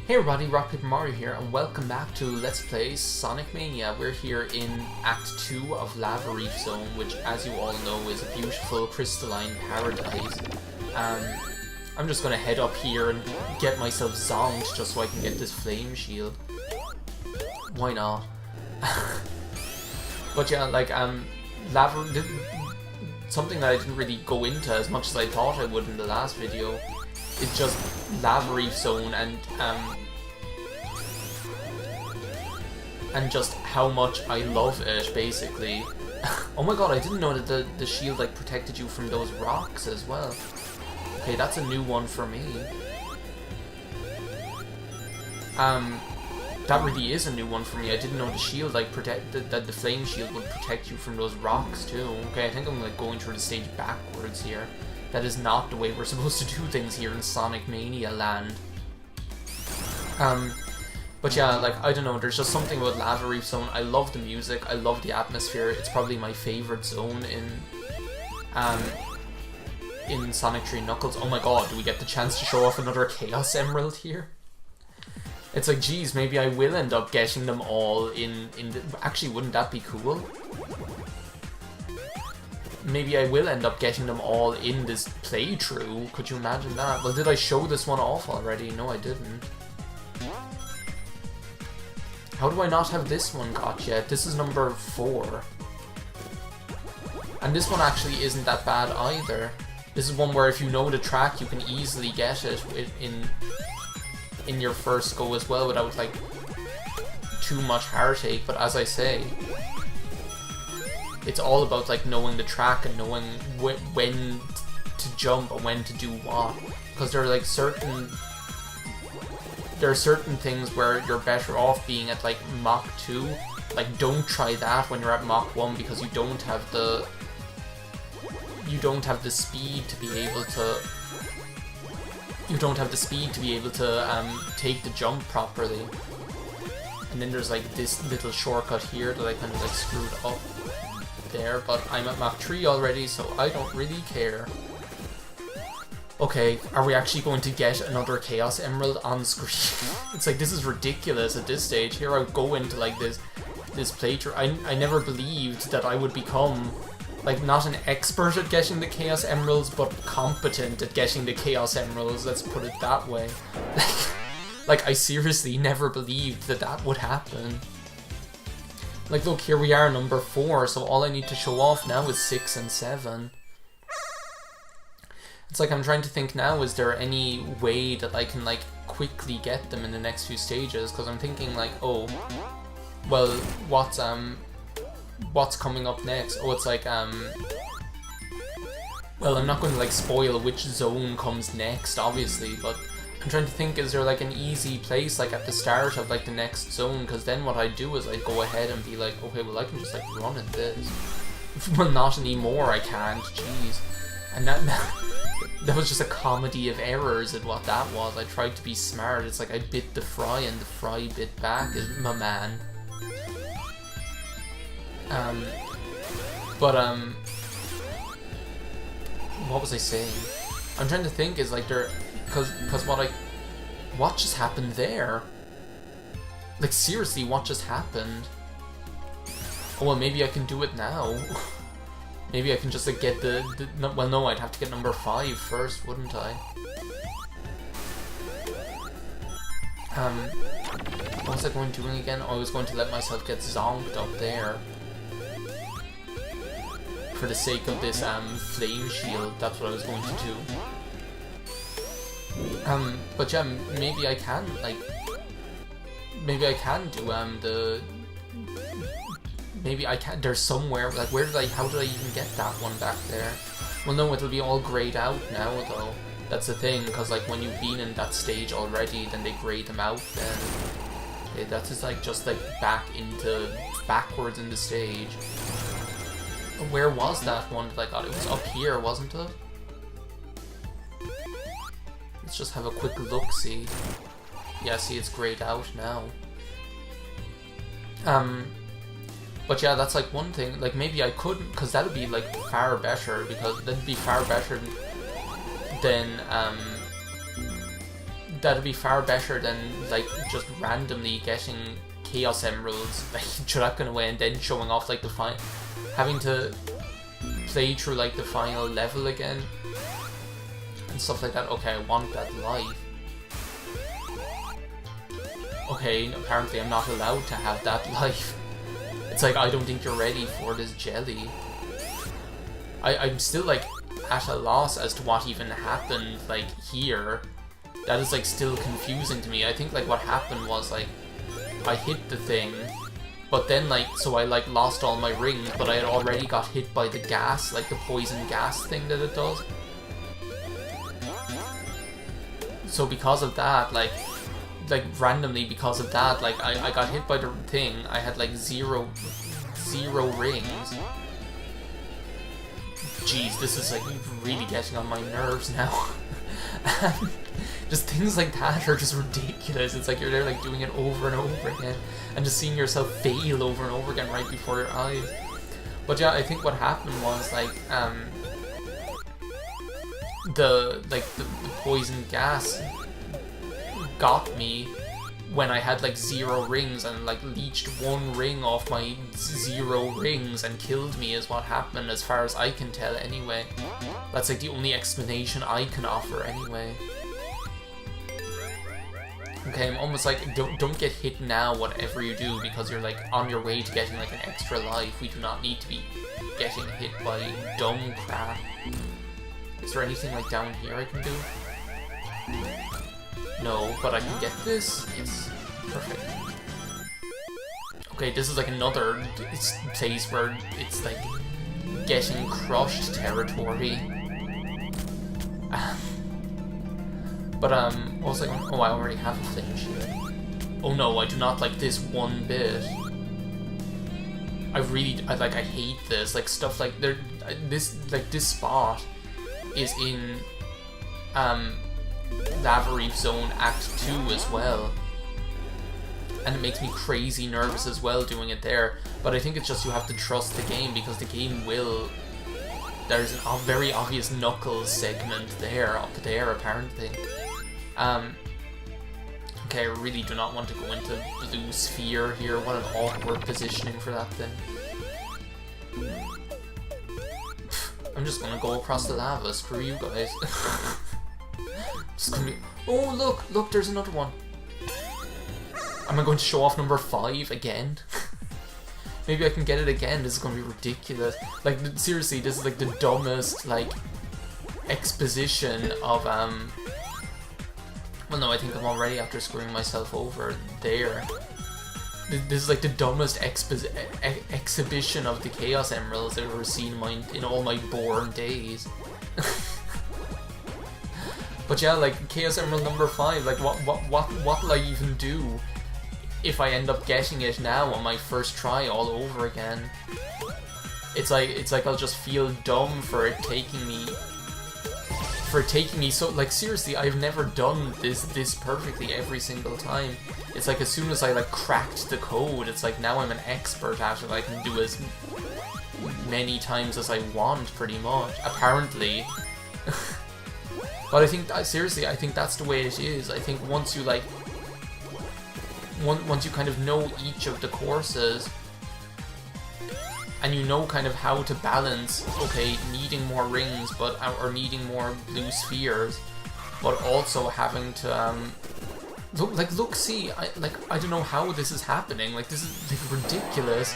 Hey everybody, RockPaperMario here, and welcome back to Let's Play Sonic Mania. We're here in Act 2 of Lava Reef Zone, which, as you all know, is a beautiful crystalline paradise. I'm just gonna head up here and get myself zonked just so I can get this flame shield. Why not? But yeah, like, something that I didn't really go into as much as I thought I would in the last video is just Lava Reef Zone and just how much I love it, basically. Oh my god, I didn't know that the shield like protected you from those rocks as well. Okay, that's a new one for me. That really is a new one for me. I didn't know the shield like that the flame shield would protect you from those rocks too. Okay, I think I'm like going through the stage backwards here. That is not the way we're supposed to do things here in Sonic Mania land. But yeah, like, I don't know, there's just something about Lava Reef Zone. I love the music, I love the atmosphere. It's probably my favorite zone in Sonic 3 Knuckles. Oh my god, do we get the chance to show off another Chaos Emerald here? It's like, geez, maybe I will end up getting them all in the... Actually, wouldn't that be cool? Maybe I will end up getting them all in this playthrough. Could you imagine that? Well, did I show this one off already? No, I didn't. How do I not have this one got yet? This is number 4. And this one actually isn't that bad either. This is one where if you know the track, you can easily get it in your first go as well without like too much heartache. But as I say, it's all about like knowing the track and knowing when to jump and when to do what. Because there are like certain things where you're better off being at like Mach 2. Like, don't try that when you're at Mach 1 because you don't have the speed to be able to take the jump properly. And then there's like this little shortcut here that I kind of like screwed up there, but I'm at Mach 3 already, so I don't really care. Okay, are we actually going to get another Chaos Emerald on screen? It's like, this is ridiculous at this stage. Here I go into like this playthrough. I never believed that I would become like not an expert at getting the Chaos Emeralds, but competent at getting the Chaos Emeralds, let's put it that way. Like, I seriously never believed that that would happen. Like, look, here we are, number 4, so all I need to show off now is 6 and 7. It's like, I'm trying to think now, is there any way that I can, like, quickly get them in the next few stages? Because I'm thinking, like, oh, well, what's coming up next? Oh, it's like, well, I'm not going to, like, spoil which zone comes next, obviously, but I'm trying to think, is there, like, an easy place, like, at the start of, like, the next zone? Because then what I'd do is I'd go ahead and be like, okay, well, I can just, like, run at this. Well, not anymore, I can't, jeez. And that was just a comedy of errors at what that was. I tried to be smart. It's like I bit the fry and the fry bit back, is my man. What was I saying? I'm trying to think, is like there, cause what just happened there? Like, seriously, what just happened? Oh, well, maybe I can do it now. Maybe I can just like get well, no, I'd have to get number 5 first, wouldn't I? What was I going doing again? Oh, I was going to let myself get zonked up there for the sake of this flame shield. That's what I was going to do. But yeah, maybe I can like, maybe I can do maybe I can. There's somewhere like, how did I even get that one back there? Well, no, it'll be all grayed out now though. That's the thing, because like when you've been in that stage already, then they grey them out then. Okay, that's just like backwards in the stage. Where was that one that I got? It was up here, wasn't it? Let's just have a quick look, see. Yeah, see, it's grayed out now. But yeah, that's like one thing. Like, maybe I couldn't, because that would be like far better, because that'd be far better than that'd be far better than like just randomly getting Chaos Emeralds like chucking away and then showing off like the having to play through like the final level again and stuff like that. Okay, I want that life. Okay, apparently I'm not allowed to have that life. It's like, I don't think you're ready for this jelly. I'm still like at a loss as to what even happened like here. That is like still confusing to me. I think like what happened was like I hit the thing, but then like so I like lost all my rings, but I had already got hit by the gas, like the poison gas thing that it does. So because of that, like randomly because of that, like I got hit by the thing. I had like zero rings. Jeez, this is like really getting on my nerves now. Just things like that are just ridiculous. It's like you're there like doing it over and over again and just seeing yourself fail over and over again right before your eyes. But yeah, I think what happened was like the poison gas got me when I had like 0 rings and like leached 1 ring off my 0 rings and killed me is what happened, as far as I can tell anyway. That's like the only explanation I can offer anyway. Okay, I'm almost like, don't get hit now whatever you do, because you're like on your way to getting like an extra life. We do not need to be getting hit by dumb crap. Is there anything like down here I can do? No, but I can get this. Yes, perfect. Okay, this is like another place where it's like getting crushed territory. But also, oh, I already have a flinch here. Oh no, I do not like this one bit. I hate this. Like stuff like this spot is in Lava Reef Zone Act 2 as well, and it makes me crazy nervous as well doing it there. But I think it's just you have to trust the game, because the game will. There's a very obvious Knuckles segment there, up there apparently. Okay, I really do not want to go into blue sphere here. What an awkward positioning for that thing. I'm just gonna go across the lava. Screw you guys. Just gonna be. Oh look, there's another one. Am I going to show off number 5 again? Maybe I can get it again. This is gonna be ridiculous. Like seriously, this is like the dumbest like exposition of Well, no, I think I'm already after screwing myself over there. This is like the dumbest exhibition of the Chaos Emeralds I've ever seen in all my born days. But yeah, like Chaos Emerald number 5, like what will I even do if I end up getting it now on my first try all over again? It's like I'll just feel dumb for it taking me so, like, seriously, I've never done this perfectly every single time. It's like as soon as I like cracked the code, it's like now I'm an expert at it. I can do as many times as I want, pretty much, apparently. But I think seriously, I think that's the way it is. I think once you like once you kind of know each of the courses, and you know kind of how to balance, okay, needing more rings, or needing more blue spheres, but also having to look, see, I don't know how this is happening. Like, this is like ridiculous.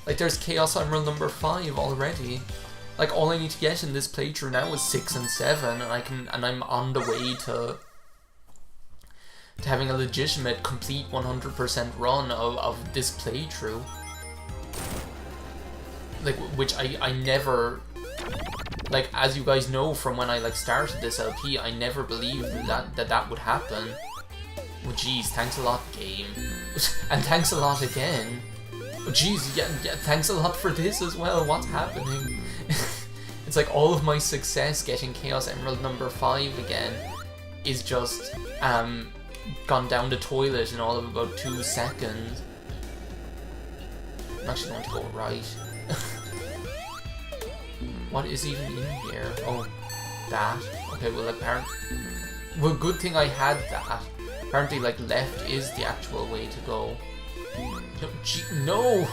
Like, there's Chaos Emerald number 5 already. Like, all I need to get in this playthrough now is 6 and 7, and I'm on the way to having a legitimate, complete 100% run of this playthrough. Like, which I never, like, as you guys know from when I like started this LP, I never believed that would happen. Well, geez, thanks a lot, game. And thanks a lot again. Oh, geez, yeah, thanks a lot for this as well. What's happening? It's like all of my success getting Chaos Emerald number 5 again is just gone down the toilet in all of about 2 seconds. I'm actually going to go right. What is even in here? Oh, that. Okay, well apparently... Well, good thing I had that. Apparently, like, left is the actual way to go. No, no!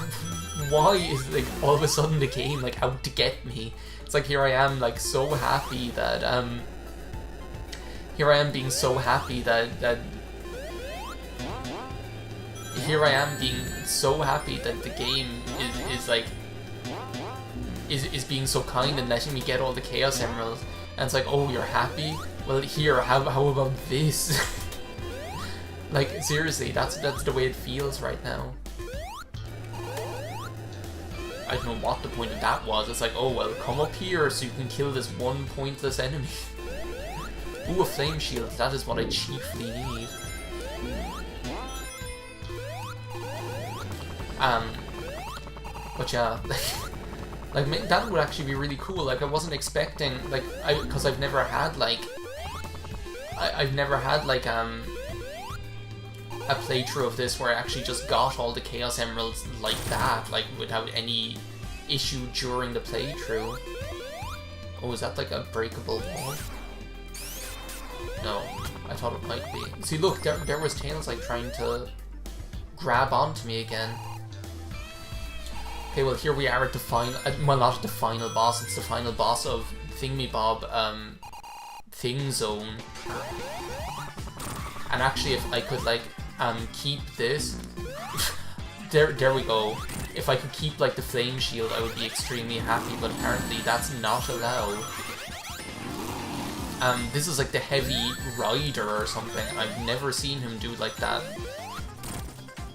Why is, like, all of a sudden the game, like, out to get me? It's like, here I am, like, so happy that, here I am being so happy that here I am being so happy that the game is like is being so kind and letting me get all the Chaos Emeralds, and it's like, oh, you're happy? Well, here, how about this? Like, seriously, that's the way it feels right now. I don't know what the point of that was. It's like, oh well, come up here so you can kill this one pointless enemy. Ooh, a flame shield, that is what I chiefly need. But yeah, like that would actually be really cool. Like, I wasn't expecting, like, because I've never had like, I've never had like a playthrough of this where I actually just got all the Chaos Emeralds like that, like without any issue during the playthrough. Oh, is that like a breakable wall? No, I thought it might be. See, look, there was Tails like trying to grab onto me again. Okay, well, here we are at the final, well, not at the final boss, it's the final boss of Thingamabob, Thing Zone. And actually, if I could, like, keep this, there we go. If I could keep, like, the flame shield, I would be extremely happy, but apparently that's not allowed. This is, like, the Heavy Rider or something. I've never seen him do, like, that.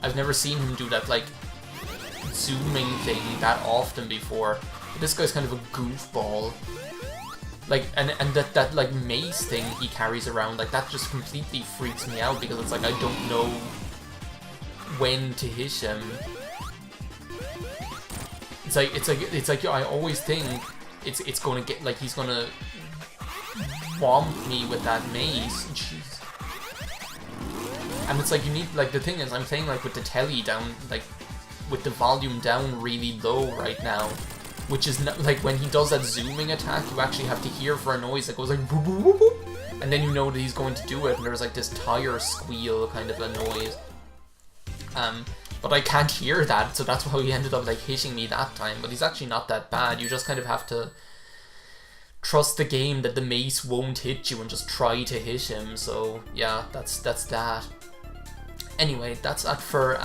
I've never seen him do that, like, zooming thing that often before. But this guy's kind of a goofball. Like, and that like mace thing he carries around, like, that just completely freaks me out because it's like I don't know when to hit him. It's like I always think it's gonna get, like, he's gonna whomp me with that mace. Jeez. And it's like, you need, like, the thing is, I'm playing like with the telly down, like, with the volume down really low right now, which is not, like, when he does that zooming attack, you actually have to hear for a noise that goes like boop, boop, boop, boop, and then you know that he's going to do it, and there's like this tire squeal kind of a noise. But I can't hear that, so that's why he ended up like hitting me that time. But he's actually not that bad. You just kind of have to trust the game that the mace won't hit you and just try to hit him. So yeah, that's that. Anyway, that's that for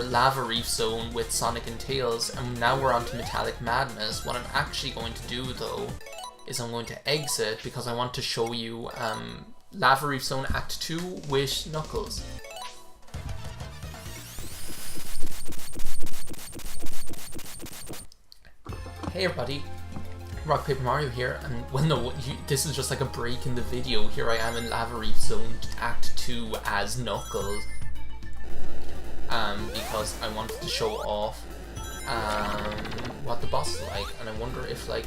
Lava Reef Zone with Sonic and Tails, and now we're on to Metallic Madness. What I'm actually going to do, though, is I'm going to exit because I want to show you Lava Reef Zone Act 2 with Knuckles. Hey everybody, RockPaperMario here, and well no, this is just like a break in the video. Here I am in Lava Reef Zone Act 2 as Knuckles. Because I wanted to show off what the boss is like, and I wonder if like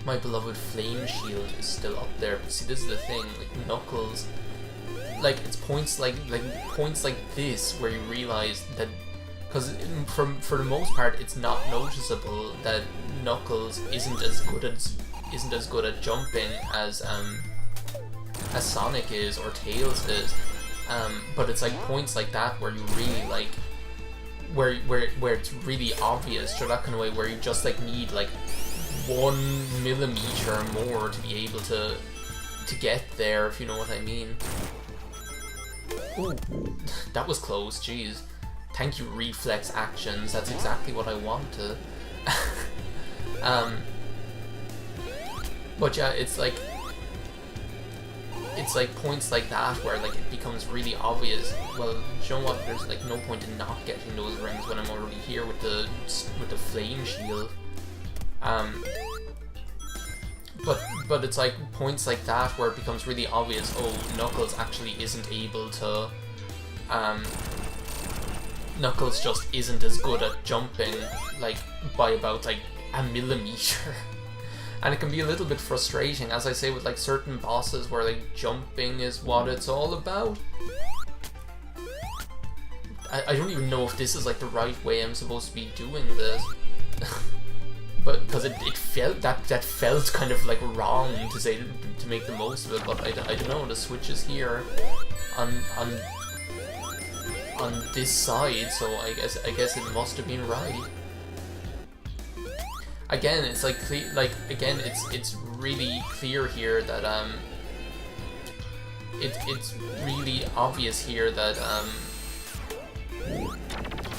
my beloved flame shield is still up there. But see, this is the thing, like Knuckles, like it's points like this where you realize that, because for the most part it's not noticeable that Knuckles isn't as good at jumping as Sonic is or Tails is. But it's like points like that where you really like, where it's really obvious, or that kind of way where you just like need like 1 millimeter more to be able to get there, if you know what I mean. Ooh, that was close, jeez. Thank you, reflex actions, that's exactly what I wanted. But yeah, it's like points like that where like it becomes really obvious. Well, you know what? There's like no point in not getting those rings when I'm already here with the flame shield. But it's like points like that where it becomes really obvious. Oh, Knuckles actually isn't able to. Knuckles just isn't as good at jumping, like by about like a millimeter. And it can be a little bit frustrating, as I say, with like certain bosses where like jumping is what it's all about. I don't even know if this is like the right way I'm supposed to be doing this. but because it felt that felt kind of like wrong to make the most of it. But I don't know, the switch is here on this side, so I guess it must have been right. Again, it's like it's really clear here that it's really obvious here that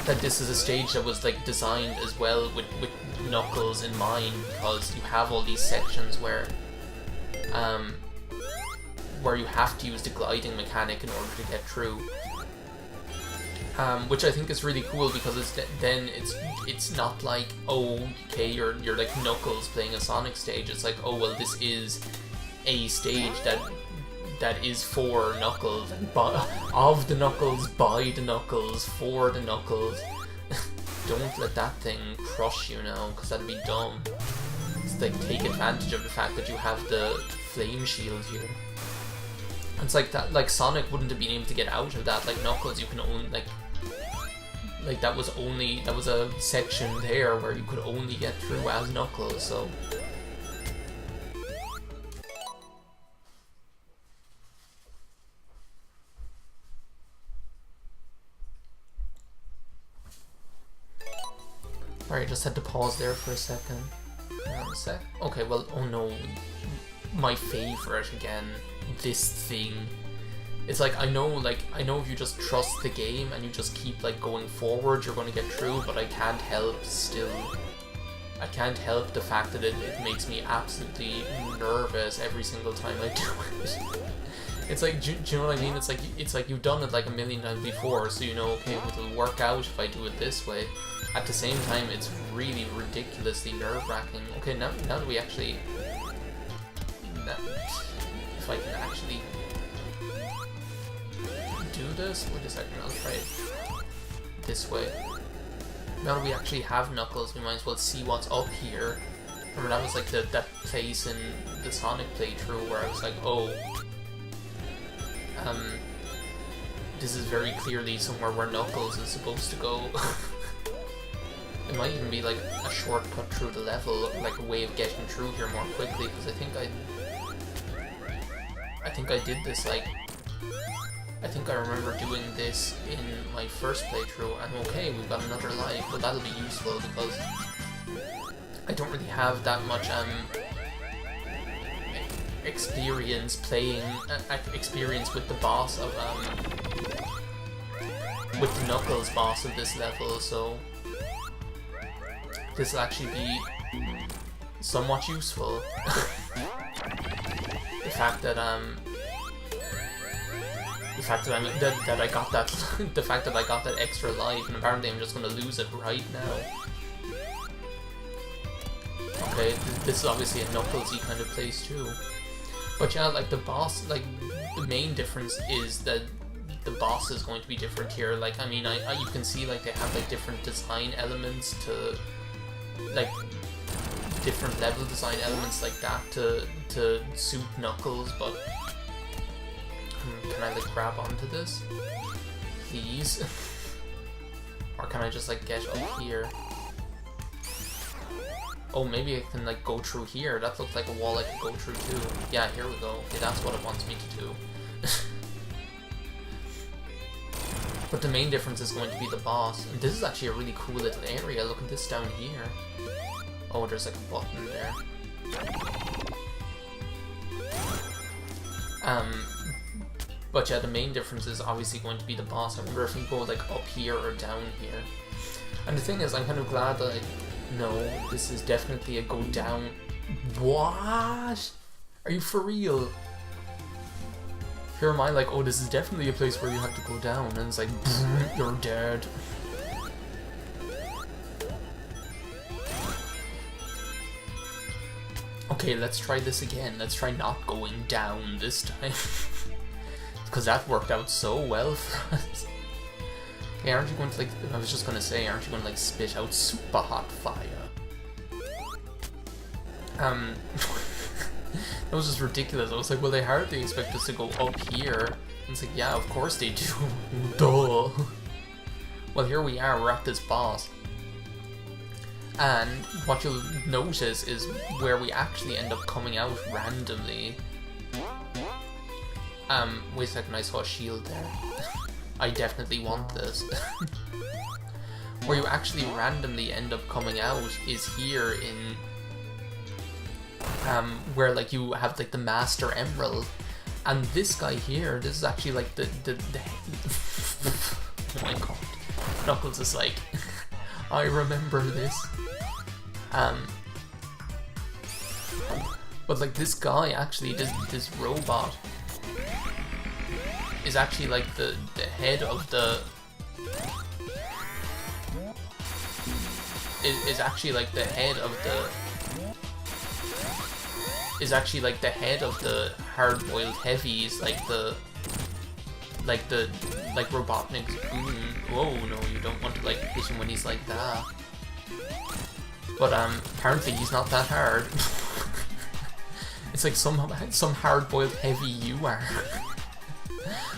that this is a stage that was like designed as well with Knuckles in mind, because you have all these sections where you have to use the gliding mechanic in order to get through. Which I think is really cool, because it's not like, oh, okay, you're like Knuckles playing a Sonic stage. It's like, oh well, this is a stage that is for Knuckles, and of the Knuckles, by the Knuckles, for the Knuckles. Don't let that thing crush you now, because that'd be dumb. It's like, take advantage of the fact that you have the flame shield here. It's like that, like Sonic wouldn't have been able to get out of that. Like Knuckles, you can only like that was a section there where you could only get through as Knuckles. So alright, just had to pause there for a second. Hang on a sec. Okay, well, oh no, my favorite again. This thing. It's like, I know if you just trust the game and you just keep like going forward, you're going to get through, but I can't help the fact that it makes me absolutely nervous every single time I do it. It's like, do you know what I mean? It's like you've done it like a million times before, so you know, okay, it'll work out if I do it this way. At the same time, it's really ridiculously nerve-wracking. Okay, now that we actually... if I can actually do this, wait a second, I'll try it this way. Now that we actually have Knuckles, we might as well see what's up here. Remember, that was like that place in the Sonic playthrough where I was like, oh, this is very clearly somewhere where Knuckles is supposed to go. It might even be like a shortcut through the level, like a way of getting through here more quickly, because I think I did this, like, I think I remember doing this in my first playthrough, and okay, we've got another life, but that'll be useful because I don't really have that much experience with the boss of with the Knuckles boss of this level, so this will actually be somewhat useful. The fact that I got that the fact that I got that extra life, and apparently I'm just gonna lose it right now. Okay, this is obviously a Knuckles-y kind of place too. But yeah, like the boss, like the main difference is that the boss is going to be different here. Like, I mean, you can see like they have like different design elements to, like, different level design elements like that to suit Knuckles, but can I like grab onto this, please? Or can I just like get up here? Oh, maybe I can like go through here. That looked like a wall I could go through too. Yeah, here we go. Okay, that's what it wants me to do. But the main difference is going to be the boss. And this is actually a really cool little area. Look at this down here. Oh, there's like a button there. But yeah, the main difference is obviously going to be the boss. I wonder if you go like up here or down here. And the thing is, I'm kind of glad that no, this is definitely a go down. What? Are you for real? Here am I like, oh, this is definitely a place where you have to go down, and it's like, you're dead. Okay, let's try this again. Let's try not going down this time. Because that worked out so well for us. Okay, aren't you going to like, I was just going to say, aren't you going to like spit out super hot fire? That was just ridiculous. I was like, well, they hardly expect us to go up here. And it's like, yeah, of course they do. Duh. Well, here we are, we're at this boss. And what you'll notice is where we actually end up coming out randomly. Wait a second, I saw a shield there. I definitely want this. Where you actually randomly end up coming out is here in where like you have like the Master Emerald, and this guy here, this is actually like the oh my god, Knuckles is like I remember this. But like this guy actually, this robot is actually like the head of the is actually like the head of the hard-boiled heavies, like Robotnik's Boom. Whoa, no, you don't want to like hit him when he's like that. But apparently he's not that hard. It's like some hard-boiled heavy you are.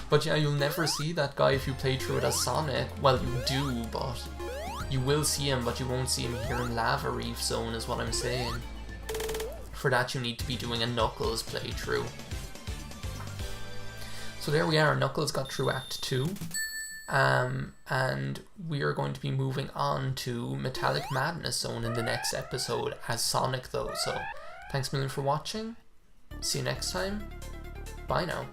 But yeah, you'll never see that guy if you play through it as Sonic. Well, you do, but you will see him, but you won't see him here in Lava Reef Zone, is what I'm saying. For that, you need to be doing a Knuckles playthrough. So there we are, Knuckles got through Act 2. And we are going to be moving on to Metallic Madness Zone in the next episode as Sonic though. So thanks a million for watching. See you next time. Bye now.